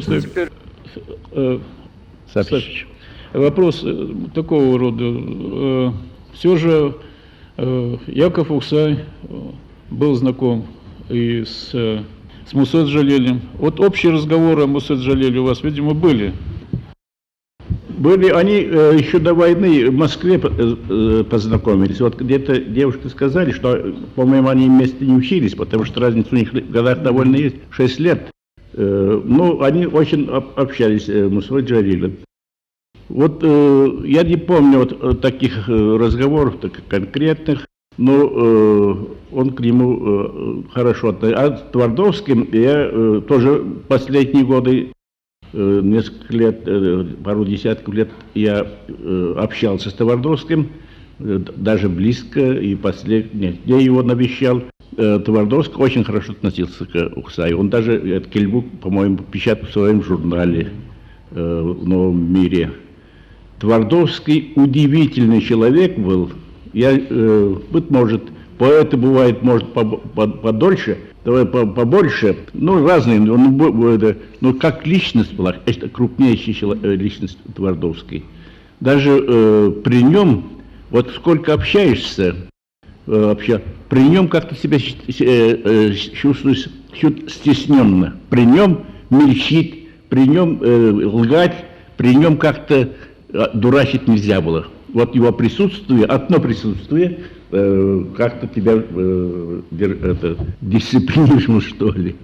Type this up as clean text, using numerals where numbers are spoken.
Теперь, Савич, вопрос такого рода. Все же Яков Ухсай был знаком и с Мусой Джалилем. Вот общие разговоры о Мусе Джалиле у вас, видимо, были. Были, они еще до войны в Москве познакомились. Вот где-то девушки сказали, что, по-моему, они вместе не учились, потому что разница у них в годах довольно есть, 6 лет. Ну, они очень общались с Мусой Джалилем. Вот я не помню вот таких разговоров, так конкретных, но он к нему хорошо относится. А с Твардовским я тоже последние годы, несколько лет, пару десятков лет я общался с Твардовским, даже близко, и последний, я его навещал. Твардовский очень хорошо относился к Ухсаю. Он даже этот Кельбук, по-моему, печатал в своем журнале в «Новом мире». Твардовский удивительный человек был. Быть может, поэты бывает, может, подольше, побольше, ну, разные, но как личность была, это крупнейшая личность Твардовский. Даже при нем, вот сколько общаешься, при нем как-то себя чувствуешь стесненно, при нем мельчит, при нем лгать, при нем как-то дурачить нельзя было. Вот его присутствие, одно присутствие, как-то тебя дисциплинирует, что ли.